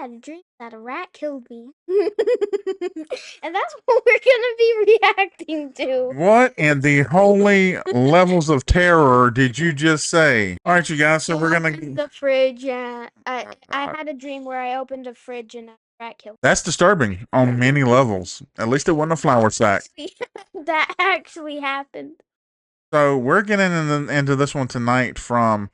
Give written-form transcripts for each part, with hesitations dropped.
had a dream that a rat killed me. And that's what we're gonna be reacting to. What in the holy levels of terror did you just say? All right, you guys, so we're gonna... The fridge, I had a dream where I opened a fridge and a rat killed me. That's disturbing on many levels. At least it wasn't a flour sack. That actually happened. So we're getting into this one tonight from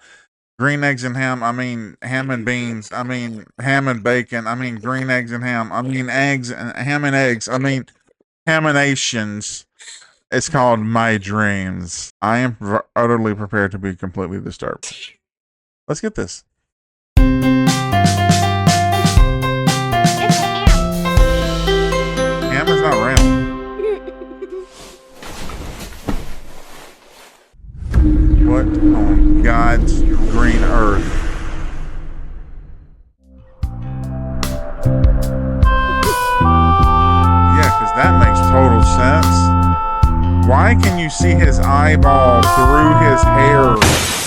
green eggs and ham. I mean ham and beans. I mean ham and bacon. I mean green eggs and ham. I mean eggs and ham and eggs. I mean Haminations. It's called My Dreams. I am utterly prepared to be completely disturbed. Let's get this. It's ham. Ham is not round. What on God's green earth? Yeah, because that makes total sense. Why can you see his eyeball through his hair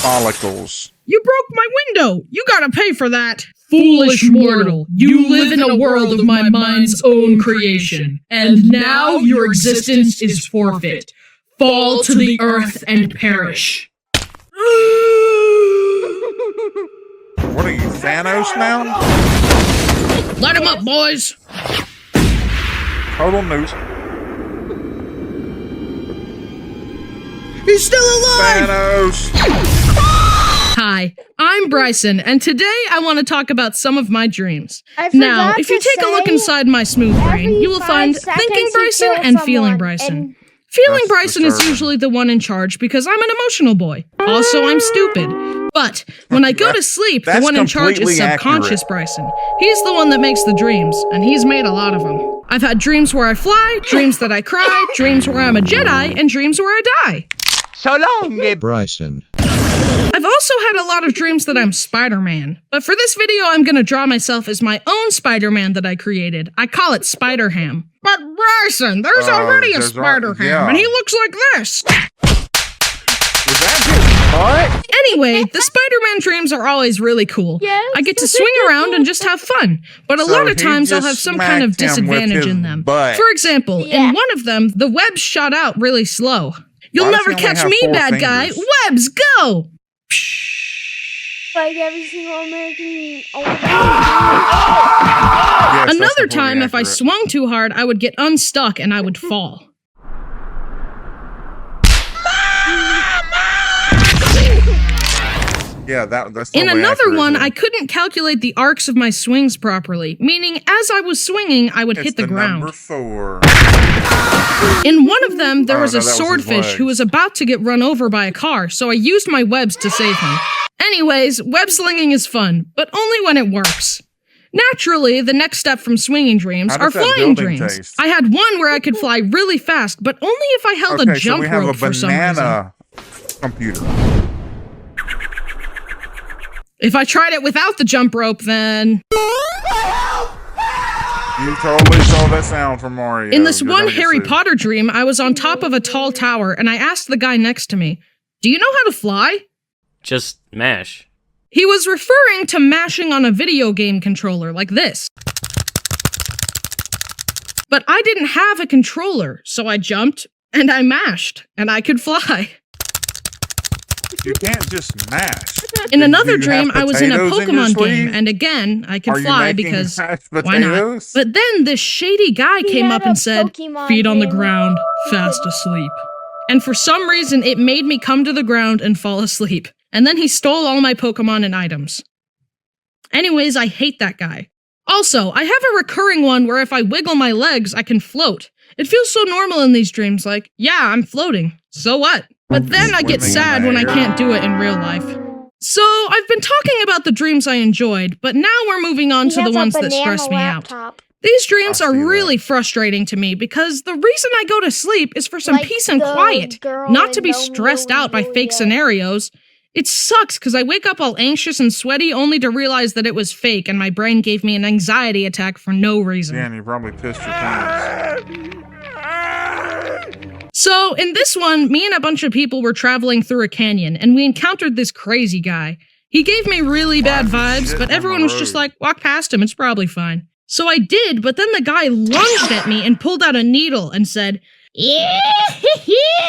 follicles? You broke my window! You gotta pay for that! Foolish mortal, you live in a world of my mind's own creation, and now your existence is forfeit. Fall to the earth and perish. What are you, Thanos now? Light him up, boys! Total news. He's still alive! Thanos! Hi, I'm Bryson, and today I want to talk about some of my dreams. I Now, forgot if you to take a look say, inside my smooth brain, you will find every 5 Thinking seconds you Bryson kill and Feeling someone, Bryson. and- Feeling That's Bryson is disturbing. usually the one in charge because I'm an emotional boy. Also, I'm stupid. But when I go to sleep, the That's one in charge is completely subconscious accurate. Bryson. He's the one that makes the dreams, and he's made a lot of them. I've had dreams where I fly, dreams that I cry, dreams where I'm a Jedi, and dreams where I die. So long, Bryson. I've also had a lot of dreams that I'm Spider-Man. But for this video, I'm gonna draw myself as my own Spider-Man that I created. I call it Spider-Ham. But Bryson, there's already a there's Spider-Ham, yeah. and he looks like this. Was that his butt? Anyway, the Spider-Man dreams are always really cool. Yes. I get to swing around and just have fun. But a So lot of he times I'll just have some kind of smacked him with disadvantage his in them. butt. For example, Yeah. in one of them, the webs shot out really slow. You'll Why does never he only catch have me, 4 bad guy. fingers? Webs, go! Like every single American. Yes, that's Another completely time, if I accurate. swung too hard, I would get unstuck and I would fall. Yeah, that's In totally another accurate, one, yeah. I couldn't calculate the arcs of my swings properly, meaning as I was swinging, I would It's hit the ground. Number 4. In one of them, there Oh, was no, a that was his swordfish who legs. was about to get run over by a car, so I used my webs to save him. Anyways, web slinging is fun, but only when it works. Naturally, the next step from swinging dreams How are does that flying building dreams. taste? I had one where I could fly really fast, but only if I held a Okay, so jump we have a rope for some reason. banana computer. If I tried it without the jump rope, then... You totally saw that sound from Mario. In this You're one gonna get Harry sued. Potter dream, I was on top of a tall tower, and I asked the guy next to me, "Do you know how to fly?" Just mash. He was referring to mashing on a video game controller like this. But I didn't have a controller, so I jumped, and I mashed, and I could fly. You can't just mash. In Do another you dream, have I was in a potatoes in your Pokemon sleeve? game, and again, I could Are you fly making because mashed why not? potatoes? But then this shady guy He came had up a and said, Pokemon "Feet on the game. ground, fast asleep." And for some reason, it made me come to the ground and fall asleep. And then he stole all my Pokemon and items. Anyways, I hate that guy. Also, I have a recurring one where if I wiggle my legs, I can float. It feels so normal in these dreams, like, yeah, I'm floating. So what? But then I get Swimming in sad the when I air. can't do it in real life. So, I've been talking about the dreams I enjoyed, but now we're moving on He to the has a ones that banana stress me out. laptop. These dreams I are see that. really frustrating to me because the reason I go to sleep is for some Like peace and the quiet, girl not to in be Romeo stressed and out by fake Juliet. scenarios. It sucks because I wake up all anxious and sweaty only to realize that it was fake and my brain gave me an anxiety attack for no reason. Dan, you probably pissed your pants. So, in this one, me and a bunch of people were traveling through a canyon and we encountered this crazy guy. He gave me really bad vibes, shit but on everyone the was just road. like, walk past him, it's probably fine. So I did, but then the guy lunged at me and pulled out a needle and said, Yeah,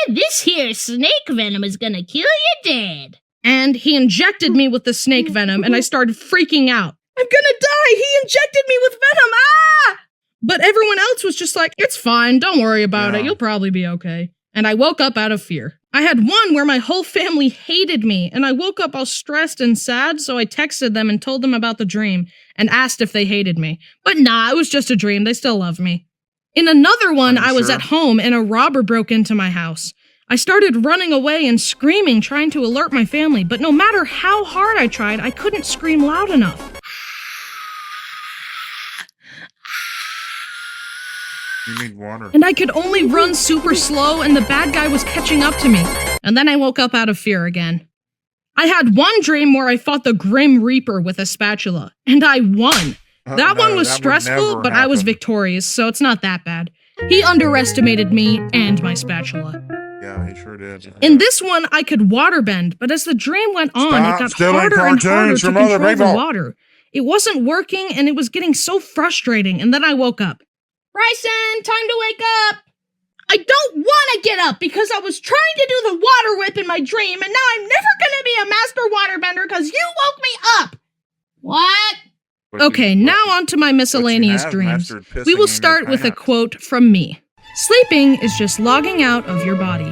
this here snake venom is gonna kill you dead. and he injected me with the snake venom, and I started freaking out. I'm gonna die! He injected me with venom! Ah! But everyone else was just like, it's fine, don't worry about it, Yeah. you'll probably be okay. And I woke up out of fear. I had one where my whole family hated me, and I woke up all stressed and sad, so I texted them and told them about the dream, and asked if they hated me. But nah, it was just a dream, they still love me. In another one, Are you I was sure? at home and a robber broke into my house. I started running away and screaming, trying to alert my family, but no matter how hard I tried, I couldn't scream loud enough. You need water. And I could only run super slow, and the bad guy was catching up to me. And then I woke up out of fear again. I had one dream where I fought the Grim Reaper with a spatula, and I won. Oh, That no, one was that would stressful, never but I was happen. victorious, so it's not that bad. He underestimated me and my spatula. Yeah, he sure did. In this one, I could waterbend, but as the dream went on, Stop it got stealing harder and harder cartoons to from other control the people. water. It wasn't working, and it was getting so frustrating, and then I woke up. Bryson, time to wake up! I don't want to get up because I was trying to do the water whip in my dream, and now I'm never gonna be a master waterbender because you woke me up! What? But you- Okay, but- now on to my miscellaneous but you dreams. have mastered pissing We will in your start with a pants. quote from me. Sleeping is just logging out of your body.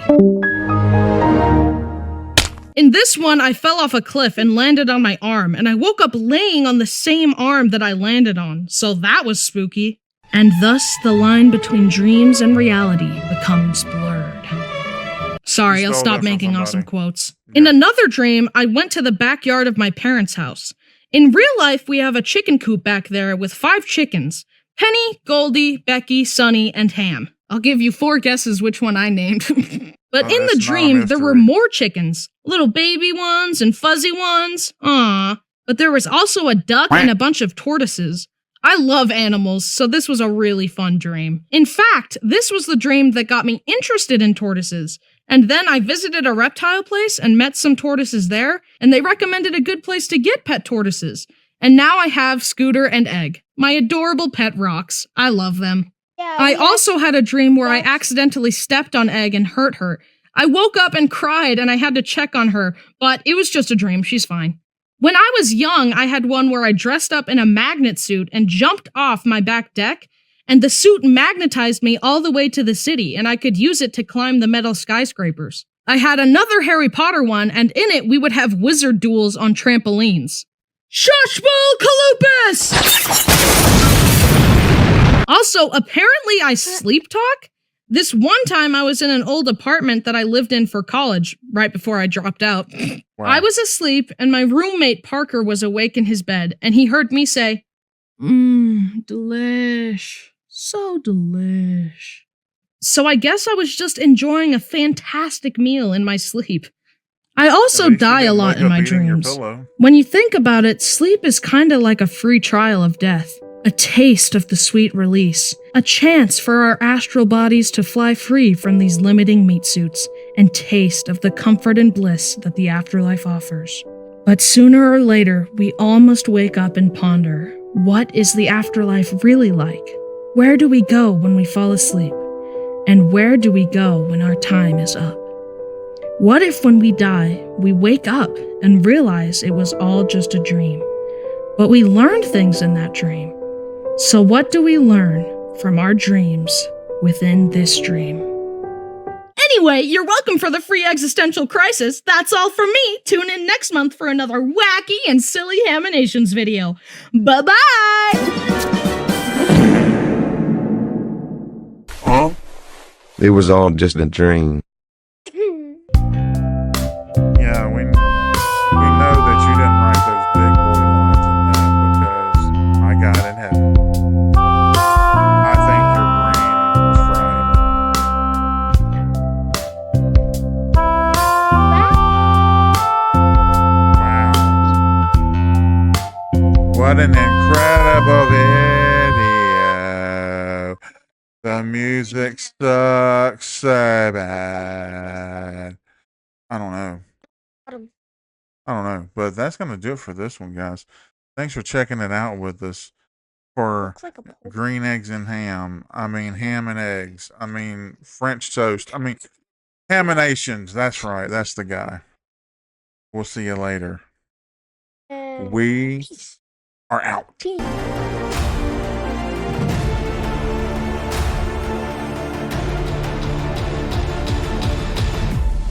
In this one, I fell off a cliff and landed on my arm, and I woke up laying on the same arm that I landed on, so that was spooky. And thus, the line between dreams and reality becomes blurred. Sorry, You I'll stole stop that from making awesome somebody. quotes. In Yeah. another dream, I went to the backyard of my parents' house. In real life, we have a chicken coop back there with 5 chickens. Penny, Goldie, Becky, Sunny, and Ham. I'll give you 4 guesses which one I named. But Oh, in the that's not a dream, there were mystery. more chickens. Little baby ones and fuzzy ones. Aww. But there was also a duck and a bunch of tortoises. I love animals, so this was a really fun dream. In fact, this was the dream that got me interested in tortoises. And then I visited a reptile place and met some tortoises there, and they recommended a good place to get pet tortoises. And now I have Scooter and Egg, my adorable pet rocks. I love them. Yeah, I we have- also had a dream where I Yes. accidentally stepped on Egg and hurt her. I woke up and cried and I had to check on her, but it was just a dream. She's fine. When I was young, I had one where I dressed up in a magnet suit and jumped off my back deck, and the suit magnetized me all the way to the city, and I could use it to climb the metal skyscrapers. I had another Harry Potter one, and in it we would have wizard duels on trampolines. Shushbull Kalupus! Also, apparently I sleep talk. This one time I was in an old apartment that I lived in for college, right before I dropped out. Wow. I was asleep, and my roommate Parker was awake in his bed, and he heard me say, delish. So delish. So I guess I was just enjoying a fantastic meal in my sleep. I also At least you die a didn't lot wake in up my eating your dreams. pillow. When you think about it, sleep is kinda like a free trial of death. A taste of the sweet release. A chance for our astral bodies to fly free from these limiting meat suits, and taste of the comfort and bliss that the afterlife offers. But sooner or later, we all must wake up and ponder, what is the afterlife really like? Where do we go when we fall asleep? And where do we go when our time is up? What if when we die, we wake up and realize it was all just a dream? But we learned things in that dream. So what do we learn from our dreams within this dream? Anyway, you're welcome for the free existential crisis. That's all from me. Tune in next month for another wacky and silly Haminations video. Bye-bye! Huh? It was all just a dream. Yeah, we know that you didn't write those big boy lines in that because my God in heaven, I think your brain was fried. Wow. What an incredible video. The music sucks so bad. I don't know. I don't know, but that's gonna do it for this one, guys. Thanks for checking it out with us for Looks like a pole. green eggs and ham. I mean ham and eggs. I mean French toast. I mean Haminations. That's right. That's the guy. We'll see you later. And We peace. are out. Peace.